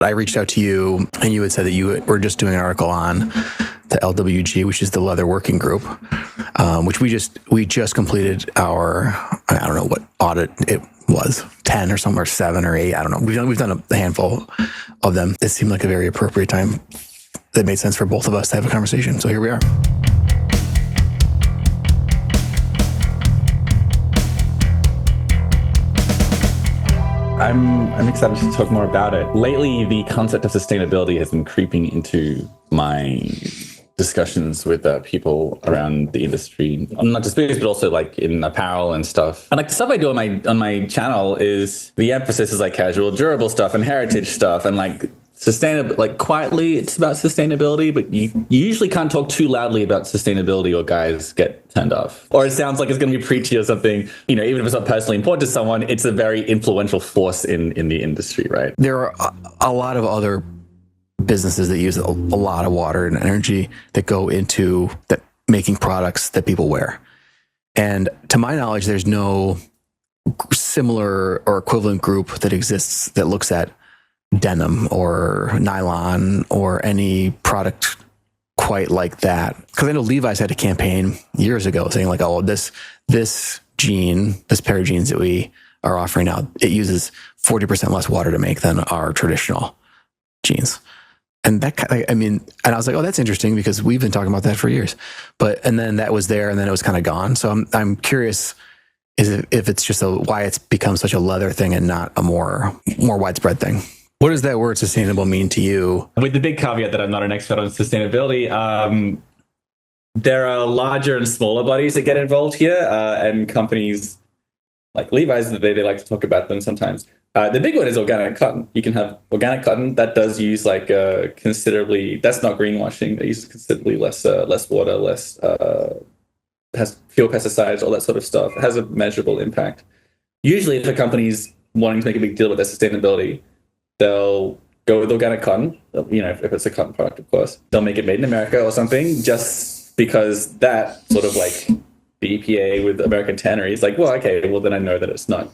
I reached out to you and you had said that you were just doing an article on the LWG, which is the Leather Working Group, which we just completed our, I don't know what audit it was, 10 or somewhere, 7 or 8. I don't know. We've done a handful of them. It seemed like a very appropriate time that made sense for both of us to have a conversation. So here we are. I'm excited to talk more about it. Lately, the concept of sustainability has been creeping into my discussions with people around the industry, not just booze, but also like in apparel and stuff. And like the stuff I do on my channel is the emphasis is like casual, durable stuff and heritage stuff, and like sustainable, like quietly it's about sustainability, but you usually can't talk too loudly about sustainability or guys get turned off. Or it sounds like it's going to be preachy or something, you know, even if it's not personally important to someone, it's a very influential force in the industry, right? There are a lot of other businesses that use a lot of water and energy that go into that making products that people wear. And to my knowledge, there's no similar or equivalent group that exists that looks at denim or nylon or any product quite like that. Because I know Levi's had a campaign years ago saying like, oh, this pair of jeans that we are offering now, it uses 40% less water to make than our traditional jeans. And and I was like, oh, that's interesting because we've been talking about that for years. And then that was there and then it was kind of gone. So I'm curious if it's just why it's become such a leather thing and not a more widespread thing. What does that word sustainable mean to you? With the big caveat that I'm not an expert on sustainability, there are larger and smaller bodies that get involved here, and companies like Levi's, they like to talk about them sometimes. The big one is organic cotton. You can have organic cotton that does use like considerably, that's not greenwashing, it uses considerably less water, has fewer pesticides, all that sort of stuff. It has a measurable impact. Usually for companies wanting to make a big deal with their sustainability, they'll go with organic cotton, you know, if it's a cotton product, of course. They'll make it made in America or something, just because that sort of like the EPA with American tanneries, like, well, okay, well, then I know that it's not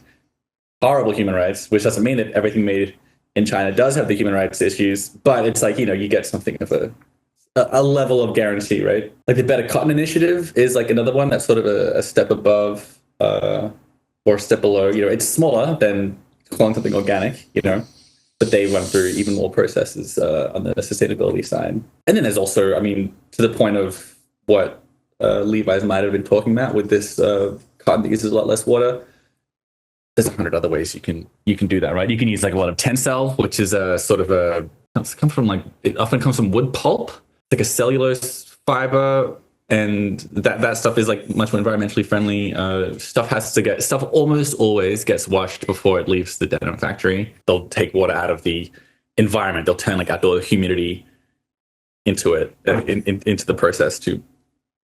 horrible human rights, which doesn't mean that everything made in China does have the human rights issues, but it's like, you know, you get something of a level of guarantee, right? Like the Better Cotton Initiative is like another one that's sort of a step above or a step below. You know, it's smaller than calling something organic, you know, but they run through even more processes on the sustainability side. And then there's also, I mean, to the point of what Levi's might have been talking about with this cotton that uses a lot less water, there's 100 other ways you can do that, right? You can use like a lot of tencel, which is a sort of it often comes from wood pulp, like a cellulose fiber, and that stuff is like much more environmentally friendly. Stuff almost always gets washed before it leaves the denim factory. They'll take water out of the environment. They'll turn like outdoor humidity into it, into the process to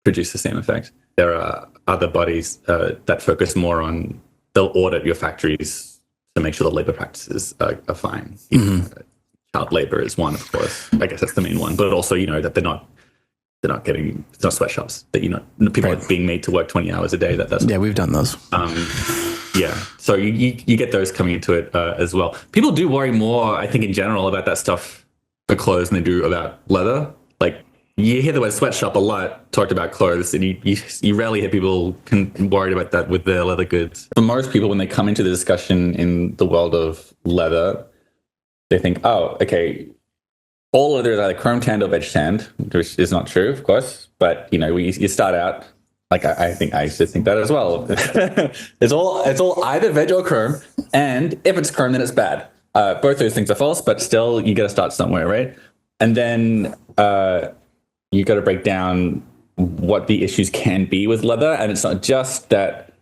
produce the same effect. There are other bodies that focus more on, they'll audit your factories to make sure the labor practices are fine. Mm-hmm. Child labor is one, of course. I guess that's the main one. But also, you know, that they're not getting, it's not sweatshops that, you know, people right. are being made to work 20 hours a day. Yeah, we've done those. Yeah. So you get those coming into it as well. People do worry more, I think, in general about that stuff for clothes than they do about leather. Like, you hear the word sweatshop a lot talked about clothes, and you rarely hear people worried about that with their leather goods. For most people, when they come into the discussion in the world of leather, they think, oh, okay, all leather is either chrome tanned or veg tanned, which is not true, of course. But, you know, you start out, like I think I used to think that as well. It's all either veg or chrome, and if it's chrome, then it's bad. Both those things are false, but still, you got to start somewhere, right? And then you got to break down what the issues can be with leather, and it's not just that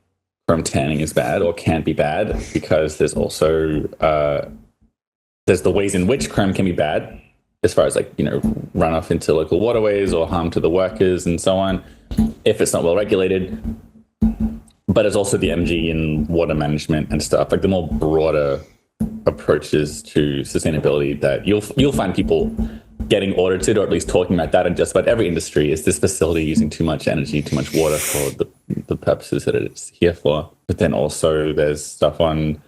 chrome tanning is bad or can be bad, because there's also there's the ways in which chrome can be bad, as far as like, you know, runoff into local waterways or harm to the workers and so on, if it's not well regulated. But there's also the MG and water management and stuff, like the more broader approaches to sustainability that you'll find people getting audited, or at least talking about that in just about every industry. Is this facility using too much energy, too much water for the purposes that it's here for? But then also there's stuff on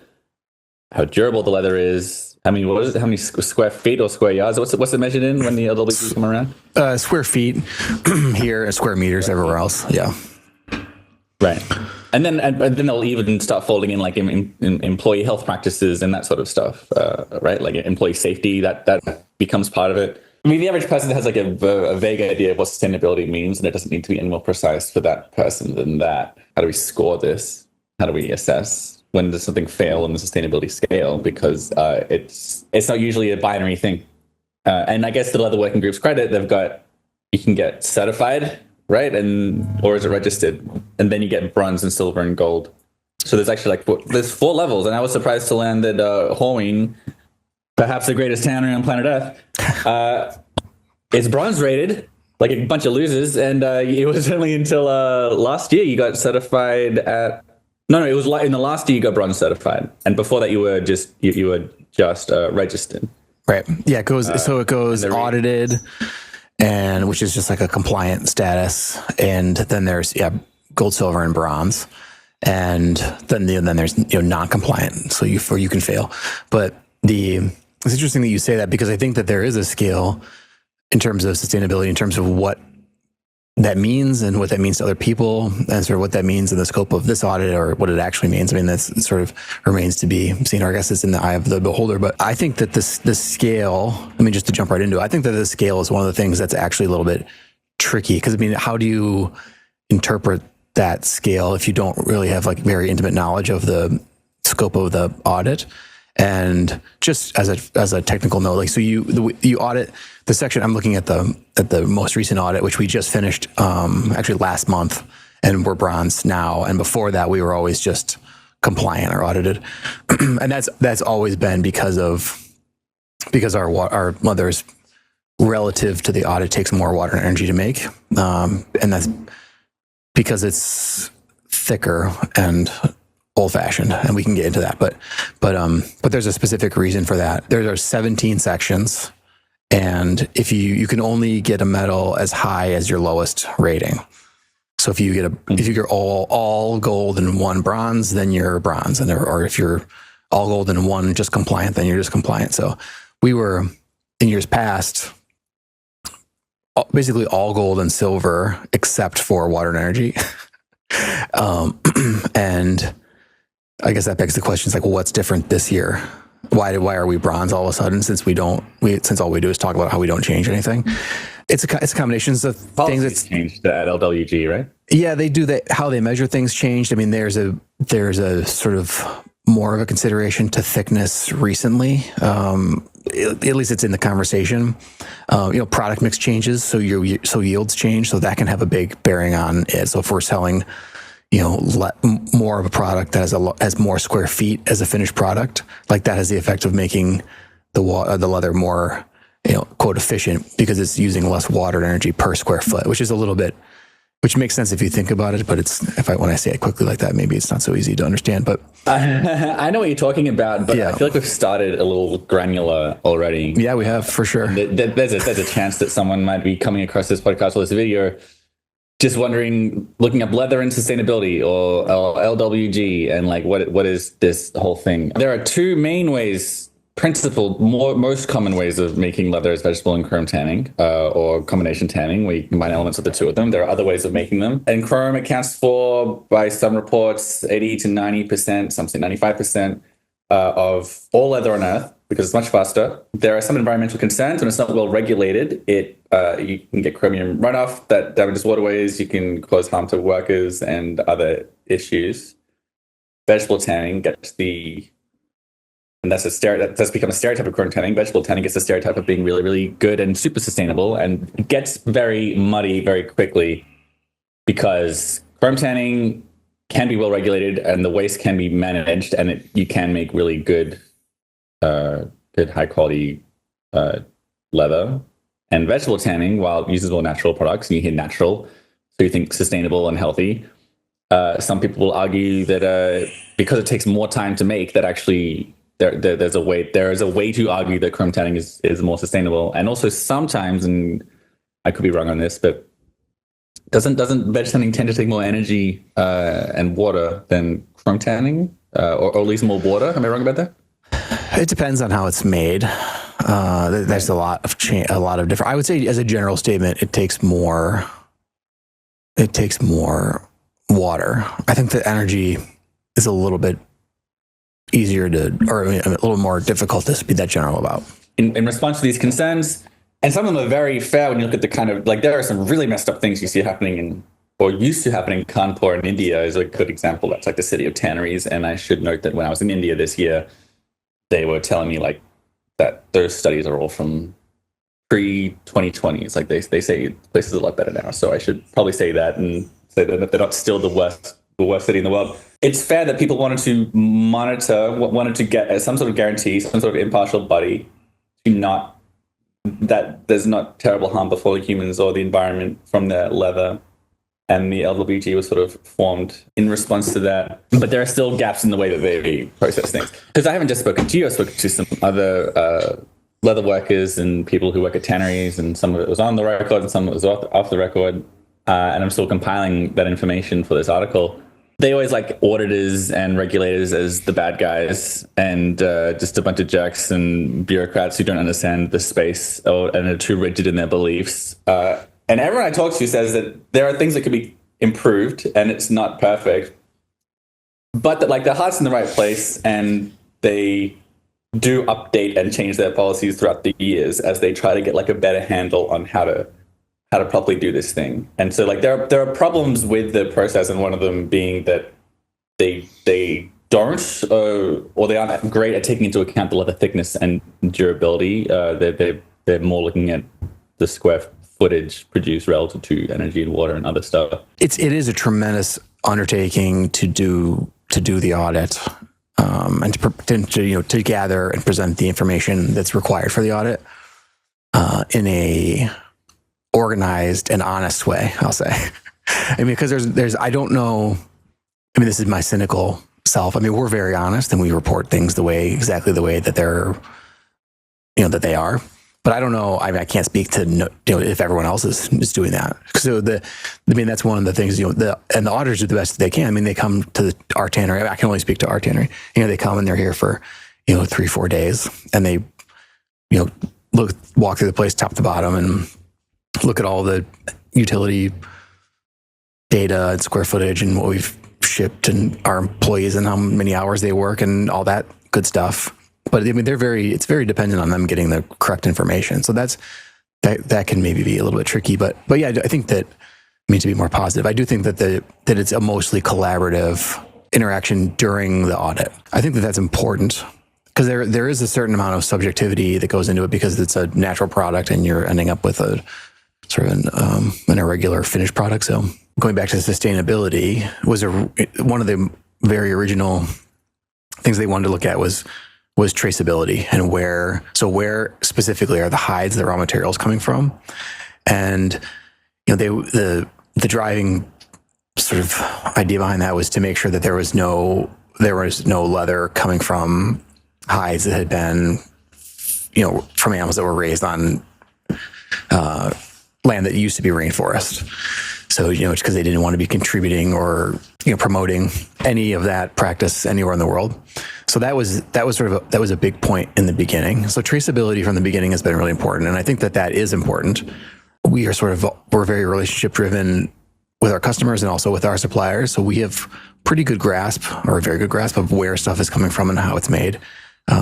how durable the leather is. I mean, what is it? How many square feet or square yards? What's it measured in when the LWG come around? Square feet here and square meters everywhere else. Yeah. Right. And then they'll even start folding in like in employee health practices and that sort of stuff, right? Like employee safety, that becomes part of it. I mean, the average person has like a vague idea of what sustainability means, and it doesn't need to be any more precise for that person than that. How do we score this? How do we assess when does something fail on the sustainability scale? Because it's not usually a binary thing. And I guess the Leather Working Group's credit, you can get certified, right? Or is it registered? And then you get bronze and silver and gold. So there's actually there's 4 levels. And I was surprised to learn that Horween, perhaps the greatest tannery on planet Earth, is bronze rated, like a bunch of losers. And it was only until last year you got certified at... No, it was in the last year you got bronze certified. And before that you were just registered. Right. Yeah, it goes audited, and which is just like a compliant status, and then there's gold, silver, and bronze, and then there's non-compliant, so you can fail. But it's interesting that you say that, because I think that there is a scale in terms of sustainability, in terms of what that means and what that means to other people, and sort of what that means in the scope of this audit, or what it actually means. I mean, that's sort of remains to be seen. Or I guess it's in the eye of the beholder. But I think that this scale, I mean, just to jump right into it, I think that this scale is one of the things that's actually a little bit tricky, because I mean, how do you interpret that scale if you don't really have like very intimate knowledge of the scope of the audit? And just as a technical note, like, so you audit the section. I'm looking at the most recent audit, which we just finished actually last month, and we're bronze now. And before that, we were always just compliant or audited, and that's always been because our leathers relative to the audit takes more water and energy to make, and that's because it's thicker and old-fashioned, and we can get into that, but there's a specific reason for that. There are 17 sections, and if you can only get a medal as high as your lowest rating. So if you get all gold and 1 bronze, then you're bronze, or if you're all gold and 1 just compliant, then you're just compliant. So we were, in years past, basically all gold and silver except for water and energy. And I guess that begs the question, it's like, well, what's different this year? Why are we bronze all of a sudden, since all we do is talk about how we don't change anything? It's a combination of things that's changed at LWG, right? Yeah, they do that. How they measure things changed. I mean, there's a sort of more of a consideration to thickness recently. At least it's in the conversation. Product mix changes, so yields change, so that can have a big bearing on it. So if we're selling more of a product that has more square feet as a finished product, like that has the effect of making the leather more, quote, efficient, because it's using less water and energy per square foot, which makes sense if you think about it. But when I say it quickly like that, maybe it's not so easy to understand. But I know what you're talking about, but yeah. I feel like we've started a little granular already. Yeah, we have, for sure. There's a chance that someone might be coming across this podcast or this video just wondering, looking up leather and sustainability or LWG, and like, what is this whole thing? There are 2 main ways, most common ways of making leather is vegetable and chrome tanning, or combination tanning, where you combine elements of the 2 of them. There are other ways of making them. And chrome accounts for, by some reports, 80 to 90%, some say 95%, of all leather on Earth, because it's much faster. There are some environmental concerns when it's not well regulated. You can get chromium runoff that damages waterways. You can cause harm to workers and other issues. Vegetable tanning gets and that's become a stereotype of chrome tanning. Vegetable tanning gets the stereotype of being really, really good and super sustainable, and it gets very muddy very quickly, because chrome tanning can be well regulated and the waste can be managed, and you can make really good high quality leather. And vegetable tanning, while it uses more natural products, and you hear natural, so you think sustainable and healthy, some people will argue that because it takes more time to make, that actually there is a way to argue that chrome tanning is more sustainable. And also sometimes, and I could be wrong on this, but doesn't veg tanning tend to take more energy and water than chrome tanning, or at least more water? Am I wrong about that? It depends on how it's made. There's a lot of different. I would say, as a general statement, it takes more. It takes more water. I think the energy is a little bit easier to, or a little more difficult to be that general about. In response to these concerns, and some of them are very fair when you look at the kind of, like, there are some really messed up things you see happening in, or used to happen in Kanpur in India is a good example. That's like the city of tanneries. And I should note that when I was in India this year, they were telling me like that those studies are all from pre-2020. It's like they say places are a lot better now. So I should probably say that and say that they're not still the worst city in the world. It's fair that people wanted to monitor, wanted to get some sort of guarantee, some sort of impartial body to not, that there's not terrible harm before humans or the environment from the leather. And the LWG was sort of formed in response to that. But there are still gaps in the way that they process things. Because I haven't just spoken to you, I've spoken to some other leather workers and people who work at tanneries, and some of it was on the record and some of it was off the record. And I'm still compiling that information for this article. They always like auditors and regulators as the bad guys, and just a bunch of jerks and bureaucrats who don't understand the space and are too rigid in their beliefs. And everyone I talk to says that there are things that could be improved and it's not perfect, but that like their heart's in the right place and they do update and change their policies throughout the years as they try to get like a better handle on how to properly do this thing. And so like there are problems with the process, and one of them being that they don't or they aren't great at taking into account the leather thickness and durability. They're more looking at the square footage produced relative to energy and water and other stuff. It is a tremendous undertaking to do the audit, and to gather and present the information that's required for the audit in a organized and honest way, I'll say. I mean, because there's I don't know. I mean, this is my cynical self. I mean, we're very honest and we report things exactly the way that that they are. But I don't know. I mean, I can't speak to if everyone else is doing that. So that's one of the things. And the auditors do the best they can. I mean, they come to our tannery. I can only speak to our tannery. They come and they're here for 3-4 days, and they walk through the place top to bottom and look at all the utility data and square footage and what we've shipped and our employees and how many hours they work and all that good stuff. But I mean, it's very dependent on them getting the correct information. So that can maybe be a little bit tricky. But yeah, I think that, to be more positive, I do think that it's a mostly collaborative interaction during the audit. I think that that's important because there is a certain amount of subjectivity that goes into it because it's a natural product and you're ending up with a sort of an irregular finished product. So going back to sustainability was one of the very original things they wanted to look at was traceability and where specifically are the hides, the raw materials coming from. And the driving sort of idea behind that was to make sure that there was no leather coming from hides that had been from animals that were raised on land that used to be rainforest. So, it's because they didn't want to be contributing or, promoting any of that practice anywhere in the world. So that was a big point in the beginning. So traceability from the beginning has been really important. And I think that is important. We're very relationship driven with our customers and also with our suppliers. So we have pretty good grasp, or a very good grasp, of where stuff is coming from and how it's made,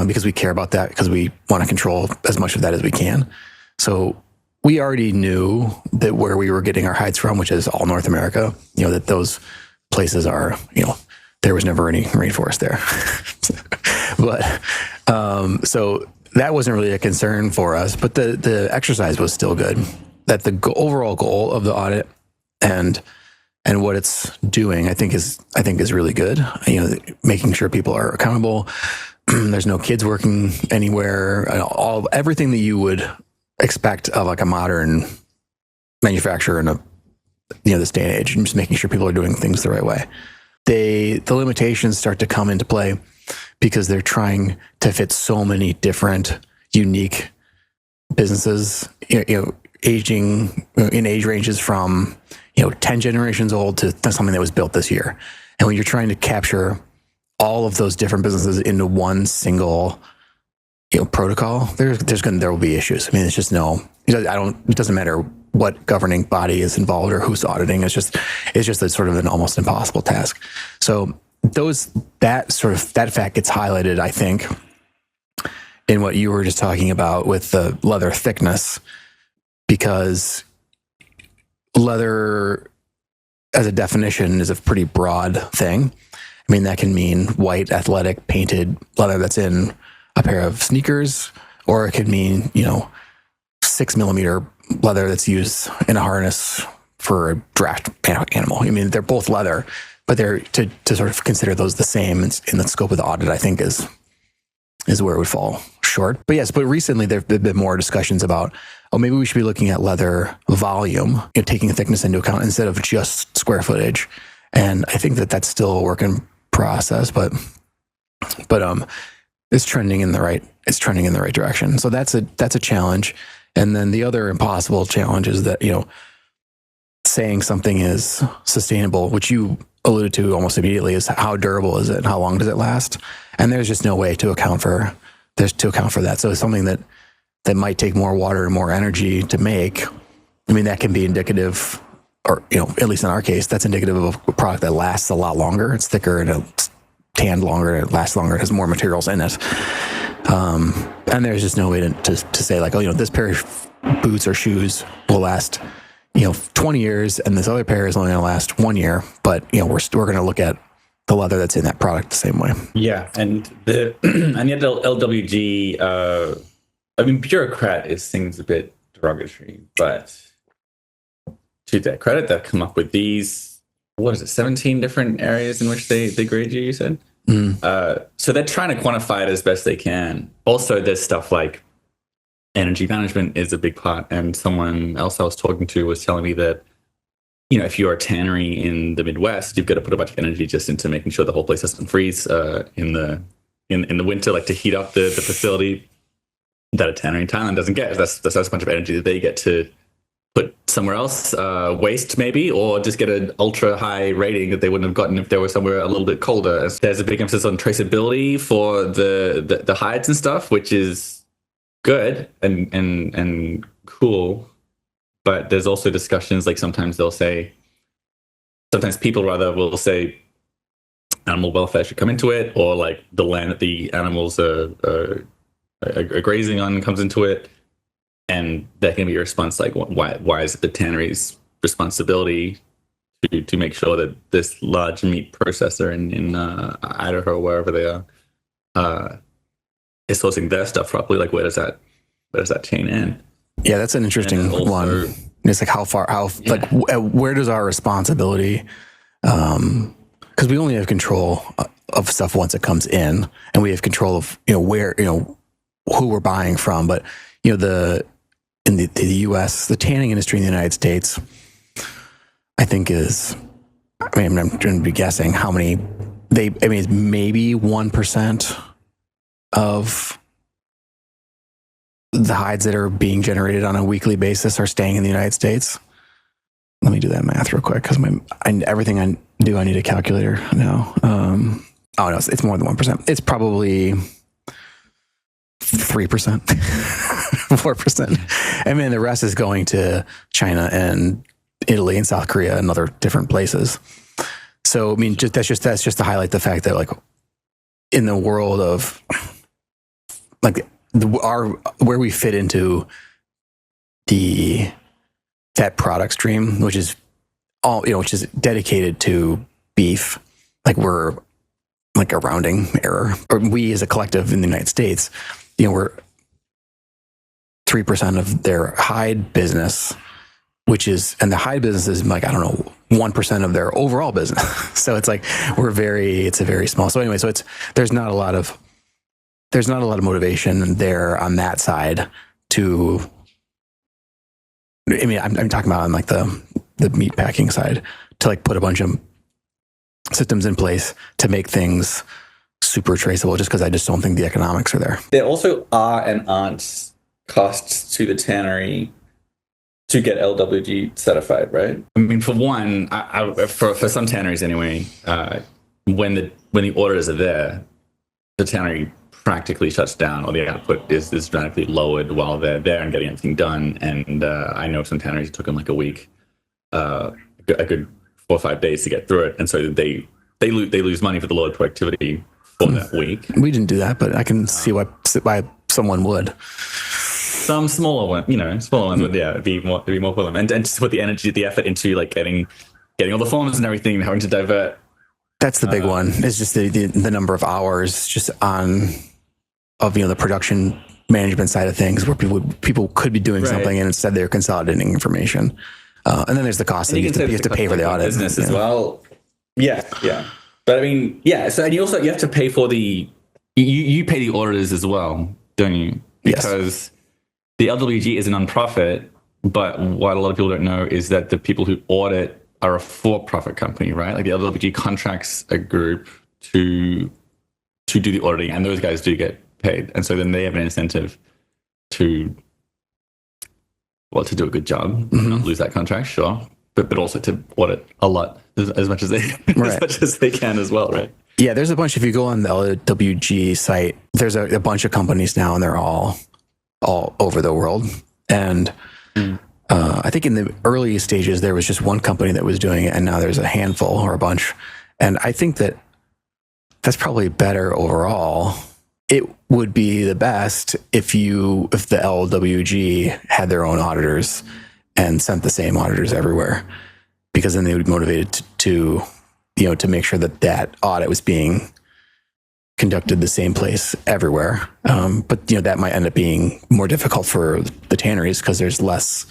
because we care about that, because we want to control as much of that as we can. So we already knew that where we were getting our hides from, which is all North America, that those places are, there was never any rainforest there. But so that wasn't really a concern for us, but the exercise was still good. That the overall goal of the audit and what it's doing, I think is really good. Making sure people are accountable. There's no kids working anywhere. Everything that you would expect of like a modern manufacturer in this day and age, and just making sure people are doing things the right way. The limitations start to come into play because they're trying to fit so many different unique businesses, aging in age ranges from 10 generations old to something that was built this year. And when you're trying to capture all of those different businesses into one single protocol, there will be issues. I mean, it's just it doesn't matter what governing body is involved or who's auditing. It's just a sort of an almost impossible task. So that fact gets highlighted, I think, in what you were just talking about with the leather thickness, because leather as a definition is a pretty broad thing. I mean, that can mean white, athletic, painted leather that's in a pair of sneakers, or it could mean, 6mm leather that's used in a harness for a draft animal. I mean, they're both leather, but they're to sort of consider those the same in the scope of the audit, I think is where it would fall short. But yes, recently there have been more discussions about, maybe we should be looking at leather volume, taking thickness into account instead of just square footage. And I think that's still a work in process, but it's trending in the right direction. So that's a challenge. And then the other impossible challenge is that, saying something is sustainable, which you alluded to almost immediately, is how durable is it? How long does it last? And there's just no way to account for that. So it's something that might take more water and more energy to make. I mean, that can be indicative, or, at least in our case, that's indicative of a product that lasts a lot longer. It's thicker and it's tanned longer, it lasts longer, it has more materials in it. And there's just no way to say like, this pair of boots or shoes will last, 20 years, and this other pair is only going to last 1 year. But, we're going to look at the leather that's in that product the same way. Yeah. And yet LWG, bureaucrat seems a bit derogatory, but to their credit, they've come up with these, 17 different areas in which they grade you said? So they're trying to quantify it as best they can. Also, there's stuff like energy management is a big part. And someone else I was talking to was telling me that, if you're a tannery in the Midwest, you've got to put a bunch of energy just into making sure the whole place doesn't freeze in the winter, like to heat up the facility, that a tannery in Thailand doesn't get. That's a bunch of energy that they get to put somewhere else, waste maybe, or just get an ultra high rating that they wouldn't have gotten if they were somewhere a little bit colder. There's a big emphasis on traceability for the hides and stuff, which is good and cool. But there's also discussions, like sometimes people will say animal welfare should come into it, or like the land that the animals are grazing on comes into it. And that can be a response like, why is it the tannery's responsibility to make sure that this large meat processor in Idaho or wherever they are is sourcing their stuff properly? Like, where does that chain end? Yeah, that's an interesting one. It's like where does our responsibility? Because we only have control of stuff once it comes in, and we have control of where who we're buying from. But in the U.S., the tanning industry in the United States, I think I'm going to be guessing how many it's maybe 1% of the hides that are being generated on a weekly basis are staying in the United States. Let me do that math real quick, because everything I do, I need a calculator now. No, it's more than 1%. It's probably 3%, 4%. And then the rest is going to China and Italy and South Korea and other different places. So, that's just to highlight the fact that, like, in the world of, like, where we fit into that product stream, which is dedicated to beef, like, we're like a rounding error, or we as a collective in the United States, we're 3% of their hide business, and the hide business is like, 1% of their overall business. So it's like, it's a very small. So anyway, there's not a lot of motivation there on that side to, I'm talking about on like the meat packing side, to like put a bunch of systems in place to make things super traceable, just because I just don't think the economics are there. There also are and aren't costs to the tannery to get LWG certified, right? For one, for some tanneries anyway, when the orders are there, the tannery practically shuts down, or the output is dramatically lowered while they're there and getting everything done. And I know some tanneries, it took them like a week, a good 4 or 5 days to get through it, and so they lose money for the lowered productivity for that week. We didn't do that, but I can see why someone would. Some smaller ones would be more for them, and just put the energy, the effort into like getting all the forms and everything, having to divert. That's the big one. It's just the number of hours just of the production management side of things, where people could be doing something and instead they're consolidating information. And then there's the cost that you have to pay for the audit business as well. Yeah. But I mean, yeah. So and you have to pay for you pay the auditors as well, don't you? Because the LWG is a nonprofit, but what a lot of people don't know is that the people who audit are a for-profit company, right? Like the LWG contracts a group to do the auditing, and those guys do get paid, and so then they have an incentive to do a good job, not lose that contract, sure, but also to audit a lot as much as they as much as they can as well, right? Yeah, there's a bunch. If you go on the LWG site, there's a bunch of companies now, and they're all over the world, and. I think in the early stages, there was just one company that was doing it, and now there's a handful or a bunch. And I think that's probably better overall. It would be the best if the LWG had their own auditors and sent the same auditors everywhere, because then they would be motivated to make sure that audit was being conducted the same place everywhere. But that might end up being more difficult for the tanneries because there's less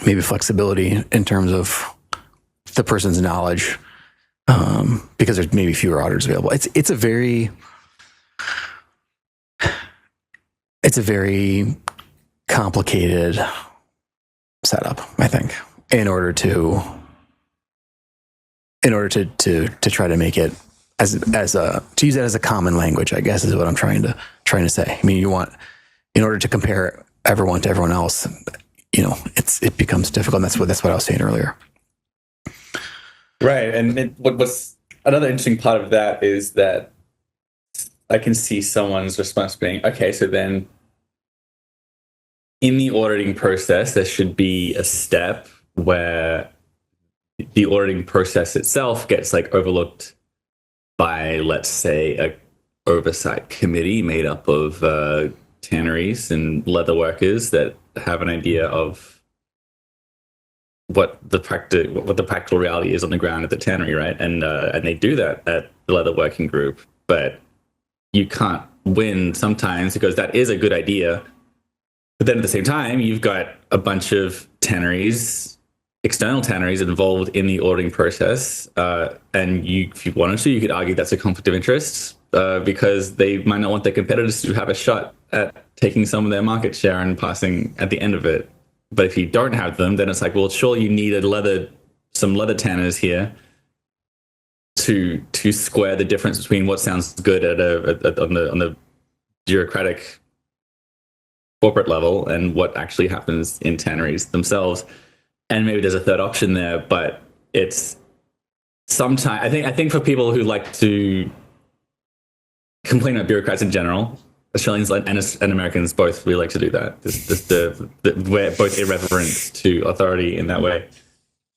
maybe flexibility in terms of the person's knowledge, because there's maybe fewer auditors available. It's a very complicated setup, I think, in order to try to make it to use it as a common language, I guess, is what I'm trying to say. I mean, in order to compare everyone to everyone else, it becomes difficult. And that's what I was saying earlier. Right. And what's another interesting part of that is that I can see someone's response being, okay, so then in the auditing process, there should be a step where the auditing process itself gets like overlooked by, let's say, a oversight committee made up of tanneries and leather workers that have an idea of what the practical reality is on the ground at the tannery, right? And they do that at the leather working group, but you can't win sometimes because that is a good idea. But then at the same time, you've got a bunch of tanneries, external tanneries involved in the auditing process, and if you wanted to, you could argue that's a conflict of interest. Because they might not want their competitors to have a shot at taking some of their market share and passing at the end of it. But if you don't have them, then it's like, well, sure, you need some leather tanners here to square the difference between what sounds good on the bureaucratic corporate level and what actually happens in tanneries themselves. And maybe there's a third option there, but it's sometimes I think for people who like to complain about bureaucrats in general, Australians and Americans both really like to do that. We're both irreverent to authority in that way.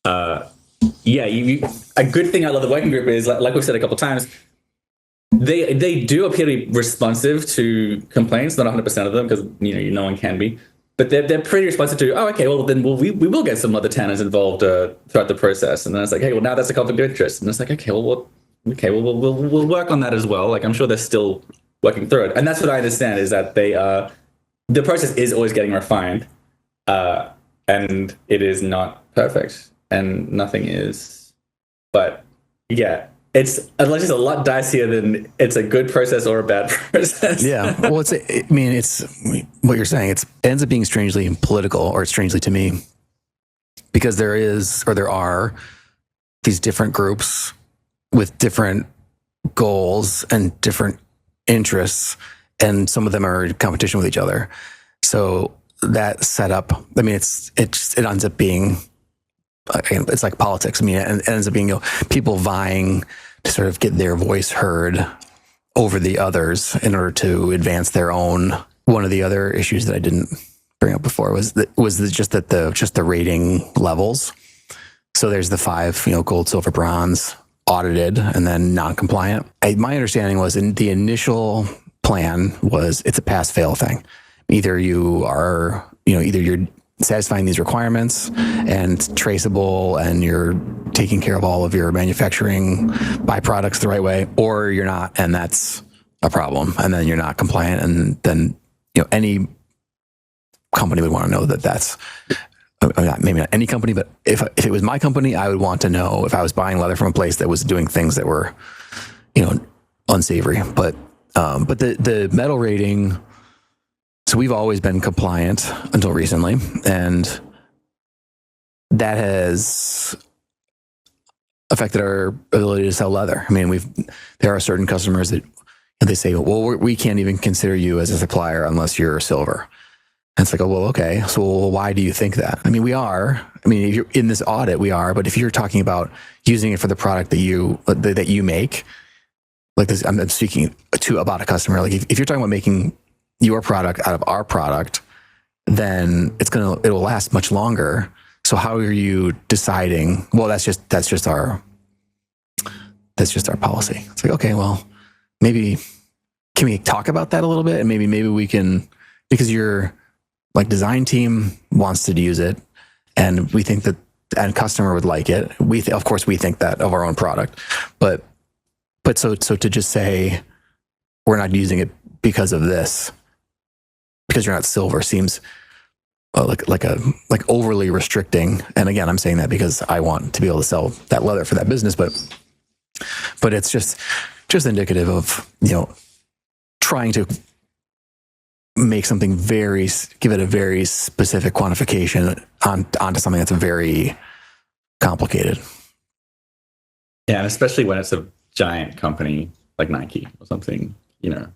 A good thing I love the working group is, like we've said a couple of times, they do appear to be responsive to complaints. Not 100% of them, because no one can be, but they're pretty responsive to. Oh, okay, well then we will get some other tanners involved throughout the process, and then it's like, hey, well now that's a conflict of interest, and it's like, okay, we'll work on that as well. Like I'm sure they're still working through it, and that's what I understand is that the process is always getting refined, and it is not perfect, and nothing is. But yeah, it's just a lot dicier than it's a good process or a bad process. Yeah, well, it's what you're saying. It ends up being strangely political, or strangely to me, because there are these different groups with different goals and different interests, and some of them are in competition with each other. So that setup, I mean, it ends up being, it's like politics. I mean, it ends up being people vying to sort of get their voice heard over the others in order to advance their own. One of the other issues that I didn't bring up before was just the rating levels. So there's the 5, gold, silver, bronze, audited, and then non-compliant. My understanding was in the initial plan was it's a pass-fail thing. Either you are, either you're satisfying these requirements and traceable and you're taking care of all of your manufacturing byproducts the right way, or you're not, and that's a problem. And then you're not compliant. And then, any company would want to know that that's maybe not any company, but if it was my company, I would want to know if I was buying leather from a place that was doing things that were, unsavory. But the metal rating, so we've always been compliant until recently, and that has affected our ability to sell leather. I mean, there are certain customers that they say, well, we can't even consider you as a supplier unless you're silver. And it's like, oh, well, okay. So why do you think that? I mean, we are. I mean, if you're in this audit, we are. But if you're talking about using it for the product that you make, like this, I'm speaking about a customer. Like if you're talking about making your product out of our product, then it will last much longer. So how are you deciding? Well, that's just our policy. It's like, okay, well, maybe can we talk about that a little bit? And maybe we can, because your design team wants to use it, and we think that the end customer would like it. Of course we think that of our own product, but so to just say we're not using it because of this, because you're not silver, seems like overly restricting. And again, I'm saying that because I want to be able to sell that leather for that business, but it's just indicative of, trying to make something give it a very specific quantification onto something that's very complicated. Yeah, and especially when it's a giant company like Nike or something, and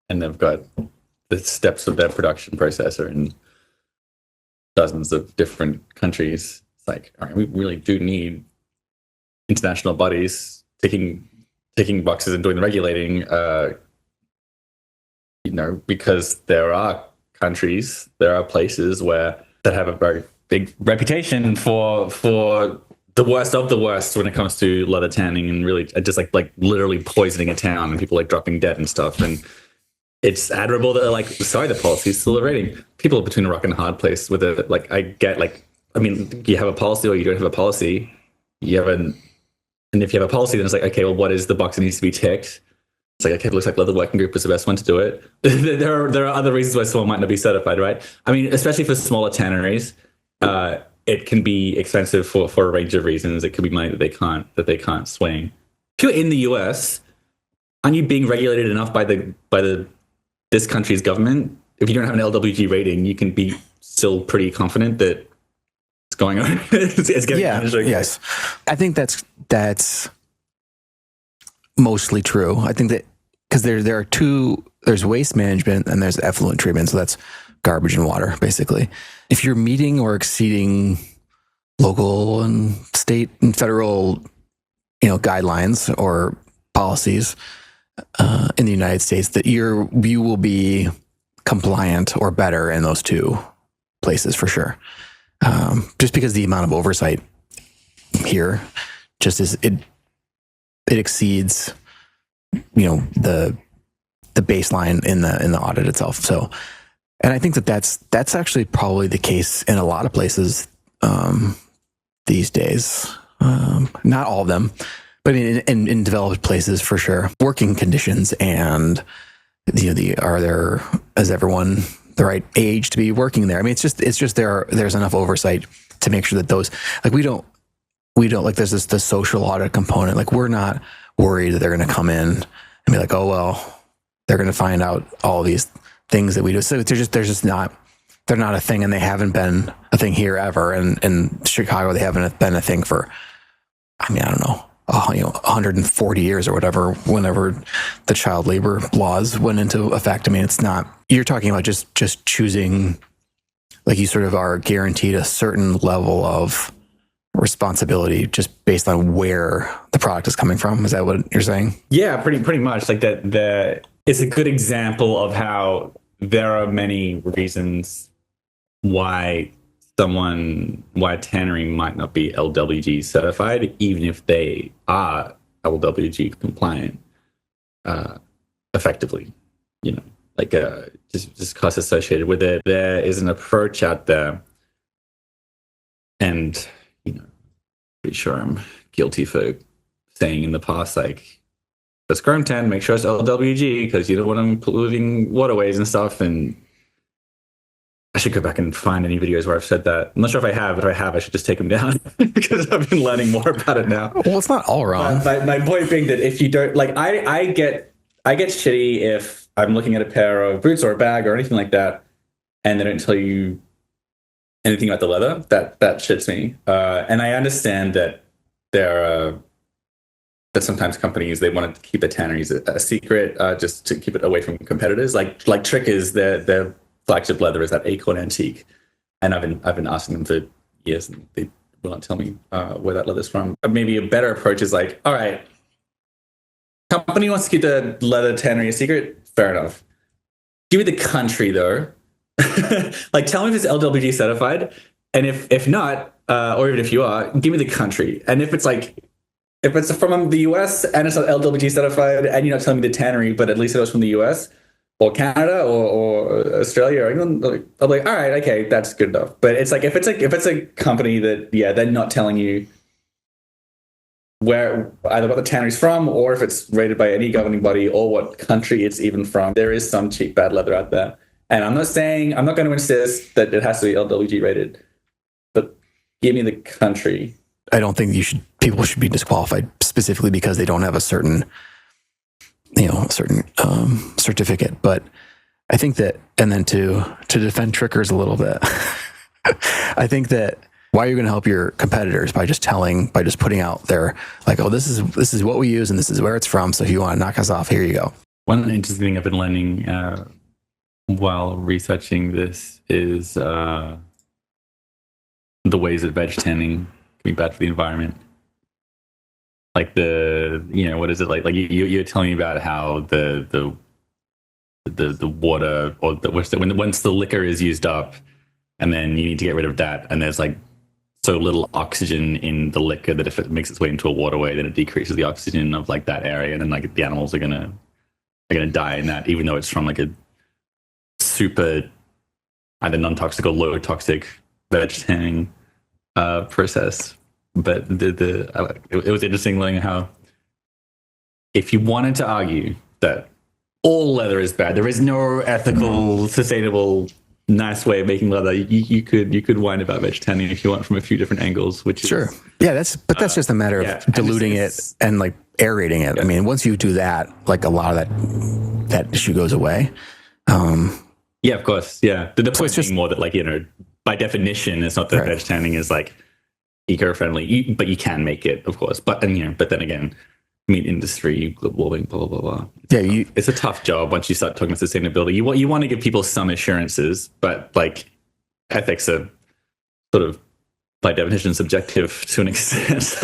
they've got the steps of their production process are in dozens of different countries. It's like, all right, we really do need international bodies ticking boxes and doing the regulating, because there are countries, there are places that have a very big reputation for the worst of the worst when it comes to leather tanning, and really just like literally poisoning a town and people dropping dead and stuff. And it's admirable that they're sorry, the policy is still a rating. People are between a rock and a hard place with it. You have a policy or you don't have a policy. And if you have a policy, then it's like, okay, well, what is the box that needs to be ticked? It's like, okay, it looks like Leather Working Group is the best one to do it. There are other reasons why someone might not be certified, right? I mean, especially for smaller tanneries, it can be expensive for a range of reasons. It could be money that they can't swing. If you're in the US, aren't you being regulated enough by this country's government? If you don't have an LWG rating, you can be still pretty confident that it's going on. It's getting managed. Yes, I think that's mostly true. I think that because there are there's waste management and there's effluent treatment. So that's garbage and water, basically. If you're meeting or exceeding local and state and federal, guidelines or policies in the United States, that you will be compliant or better in those two places for sure. Just because the amount of oversight here just is it exceeds, the baseline in the audit itself. So, and I think that's actually probably the case in a lot of places these days. Not all of them, but in developed places for sure. Working conditions and is everyone the right age to be working there? I mean, it's just there's enough oversight to make sure that those, we don't there's the social audit component. We're not worried that they're going to come in and be like, oh, well, they're going to find out all these things that we do. So they're not a thing, and they haven't been a thing here ever. And in Chicago, they haven't been a thing for, I don't know, 140 years or whatever, whenever the child labor laws went into effect. I mean, it's not, you're talking about just choosing, you sort of are guaranteed a certain level of responsibility just based on where the product is coming from. Is that what you're saying? Yeah, pretty much. Like that. It's a good example of how there are many reasons why a tannery might not be LWG certified, even if they are LWG compliant, effectively. You know, like just costs associated with it. There is an approach out there, and pretty sure I'm guilty for saying in the past, like, let's Chrome 10, make sure it's LWG because you don't want them polluting waterways and stuff. And I should go back and find any videos where I've said that. I'm not sure if I have, but if I have, I should just take them down because I've been learning more about it now. Well, it's not all wrong. My point being that if you don't, like, I get shitty if I'm looking at a pair of boots or a bag or anything like that, and they don't tell you anything about the leather. That shits me. And I understand that that sometimes companies, they want to keep the tanneries a secret, just to keep it away from competitors. Like Trickers, their flagship leather is that Acorn Antique, and I've been asking them for years, and they will not tell me where that leather's from. Maybe a better approach is like, all right, company wants to keep the leather tannery a secret. Fair enough. Give me the country though. Like, tell me if it's LWG certified, and if not, or even if you are, give me the country. And if it's from the US and it's not LWG certified, and you're not telling me the tannery, but at least it was from the US or Canada or Australia or England, I'm like, all right, okay, that's good enough. But it's like if it's a company that, yeah, they're not telling you where either what the tannery's from, or if it's rated by any governing body, or what country it's even from, there is some cheap bad leather out there. And I'm not going to insist that it has to be LWG rated, but give me the country. I don't think people should be disqualified specifically because they don't have a certain certificate. But I think that, and then to defend Trickers a little bit, I think that why are you going to help your competitors by just putting out there, like, oh, this is what we use and this is where it's from. So if you want to knock us off, here you go. One interesting thing I've been learning while researching this is the ways that veg tanning can be bad for the environment. Like what is it like? Like you're telling me about how the water, or once the liquor is used up, and then you need to get rid of that, and there's like so little oxygen in the liquor that if it makes its way into a waterway, then it decreases the oxygen of like that area, and then like the animals are gonna die in that, even though it's from like a super either non-toxic or low toxic veg tanning process. But it was interesting learning how, if you wanted to argue that all leather is bad, there is no ethical, sustainable, nice way of making leather, you could whine about veg tanning if you want from a few different angles. Which sure, yeah, that's just a matter of diluting it and like aerating it. Yeah. I mean, once you do that, like a lot of that issue goes away. Yeah, of course. Yeah, the point being more that, like, by definition, it's not that veg tanning is like eco-friendly, but you can make it, of course. But then again, meat industry, global warming, blah blah blah. It's a tough job once you start talking about sustainability. You want to give people some assurances, but like ethics are sort of by definition subjective to an extent.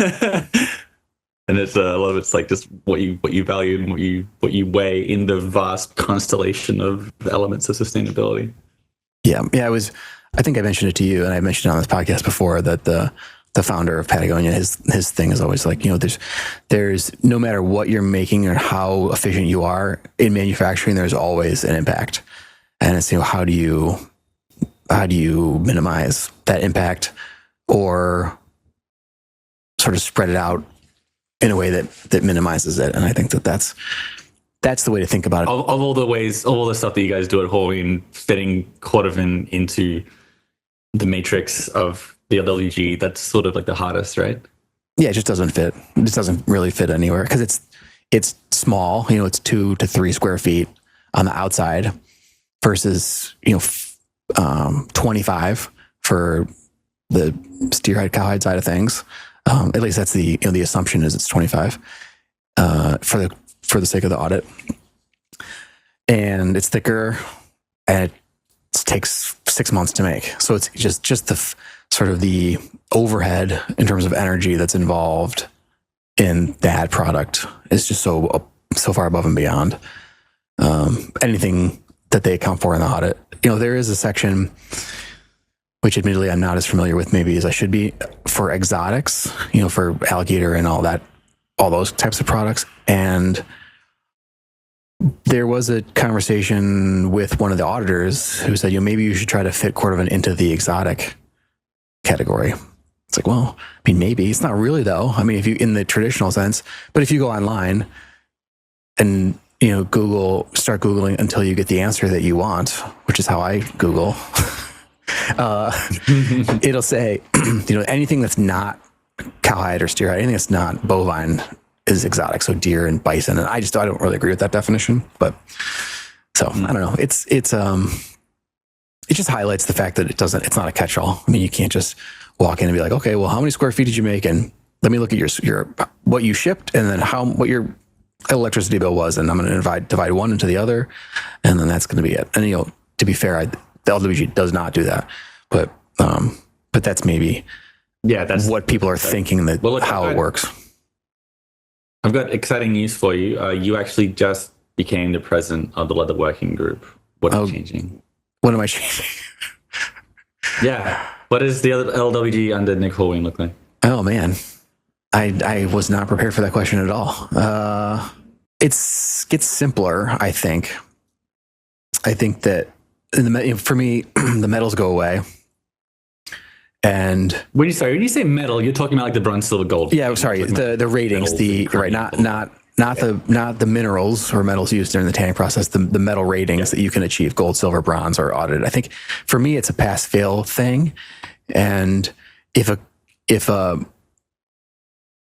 And it's a lot of it's like just what you value and what you weigh in the vast constellation of the elements of sustainability. Yeah. I think I mentioned it to you, and I mentioned it on this podcast before, that the founder of Patagonia, his thing is always like, there's no matter what you're making or how efficient you are in manufacturing, there's always an impact. And it's, how do you minimize that impact or sort of spread it out in a way that minimizes it? And I think that's the way to think about it. Of all the ways, all the stuff that you guys do at Horween, fitting cordovan into the matrix of the LWG, that's sort of like the hardest, right? Yeah, it just doesn't fit. It just doesn't really fit anywhere because it's small. It's 2 to 3 square feet on the outside versus 25 for the steer hide, cow hide side of things. At least that's the assumption is it's 25 for the sake of the audit, and it's thicker and it takes 6 months to make. So it's just the sort of the overhead in terms of energy that's involved in that product is just so far above and beyond anything that they account for in the audit. There is a section, which admittedly I'm not as familiar with maybe as I should be, for exotics, for alligator and all those types of products. And there was a conversation with one of the auditors who said, maybe you should try to fit cordovan into the exotic category. It's like, well, I mean, maybe it's not really though. I mean, if you, in the traditional sense, but if you go online and, start Googling until you get the answer that you want, which is how I Google, it'll say, anything that's not cowhide or steerhide, anything that's not bovine is exotic. So deer and bison. And I don't really agree with that definition, but so I don't know. It just highlights the fact that it's not a catch-all. I mean, you can't just walk in and be like, okay, well, how many square feet did you make? And let me look at your what you shipped and then what your electricity bill was. And I'm going to divide one into the other. And then that's going to be it. And, to be fair, the LWG does not do that, but that's maybe that's what people are thinking how it works. I've got exciting news for you. You actually just became the president of the Leather Working Group. What are you changing? What am I changing? Yeah. What does the LWG under Nick Horween look like? Oh, man. I was not prepared for that question at all. It gets simpler, I think. I think that for me, the metals go away. And when you say metal, you're talking about like the bronze, silver, gold. Yeah, sorry, the ratings, not the minerals or metals used during the tanning process, the metal ratings that you can achieve, gold, silver, bronze, or audited. I think for me, it's a pass-fail thing. And if a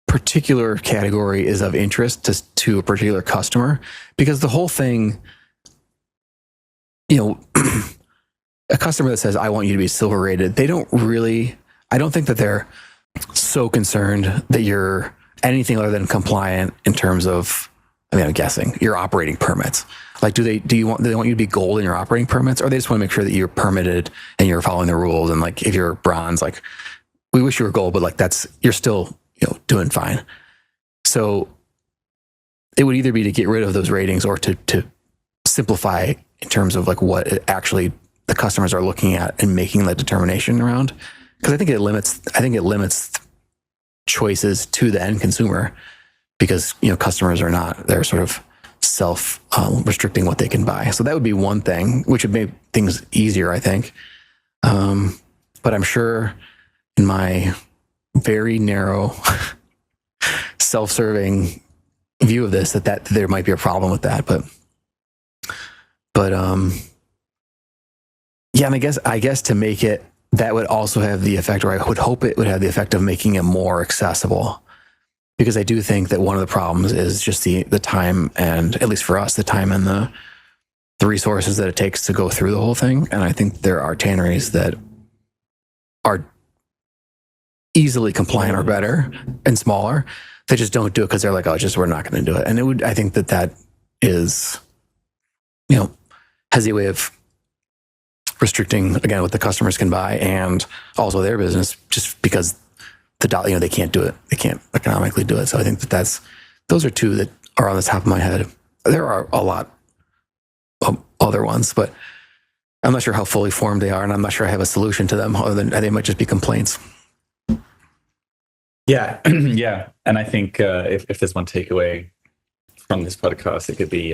particular category is of interest to a particular customer, because the whole thing, a customer that says, I want you to be silver rated, I don't think that they're so concerned that you're anything other than compliant in terms of, I'm guessing, your operating permits. Like, do they want you to be gold in your operating permits, or they just want to make sure that you're permitted and you're following the rules? And like, if you're bronze, like, we wish you were gold, but like, you're still, doing fine. So it would either be to get rid of those ratings or to simplify in terms of like what actually the customers are looking at and making that determination around. Because I think it limits choices to the end consumer, because customers they're sort of self restricting what they can buy. So that would be one thing, which would make things easier, I think. But I'm sure in my very narrow, self-serving view of this, that there might be a problem with that. But yeah, and I guess to make it, that would also have the effect, or I would hope it would have the effect of making it more accessible. Because I do think that one of the problems is just the time, and at least for us, the time and the resources that it takes to go through the whole thing. And I think there are tanneries that are easily compliant or better and smaller. They just don't do it because they're like, we're not going to do it. And I think that is, has a way of restricting, again, what the customers can buy and also their business, just because they can't do it. They can't economically do it. So I think those are two that are on the top of my head. There are a lot of other ones, but I'm not sure how fully formed they are, and I'm not sure I have a solution to them, other than they might just be complaints. Yeah. Yeah. And I think if there's one takeaway from this podcast, it could be,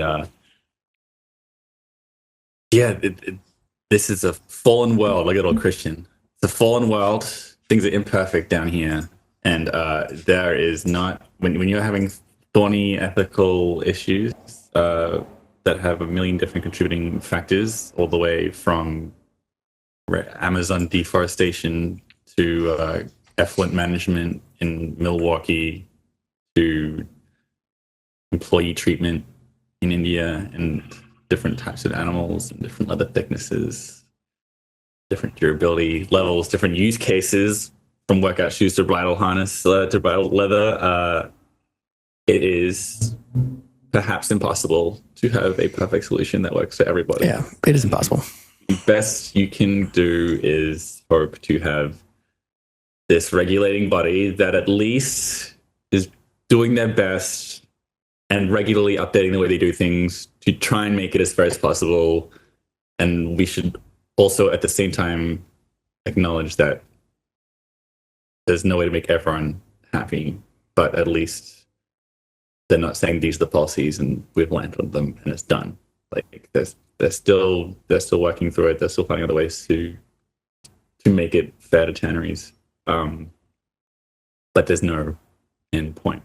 this is a fallen world, like a little Christian. It's a fallen world. Things are imperfect down here. And there is not, when you're having thorny ethical issues that have a million different contributing factors, all the way from Amazon deforestation to effluent management in Milwaukee to employee treatment in India and different types of animals and different leather thicknesses, different durability levels, different use cases, from workout shoes to bridle harness to bridle leather. It is perhaps impossible to have a perfect solution that works for everybody. Yeah, it is impossible. the best you can do is hope to have this regulating body that at least is doing their best and regularly updating the way they do things to try and make it as fair as possible. And we should also at the same time acknowledge that there's no way to make everyone happy, but at least they're not saying these are the policies and we've landed on them and it's done. Like they're still working through it. They're still finding other ways to make it fair to tanneries. But there's no end point.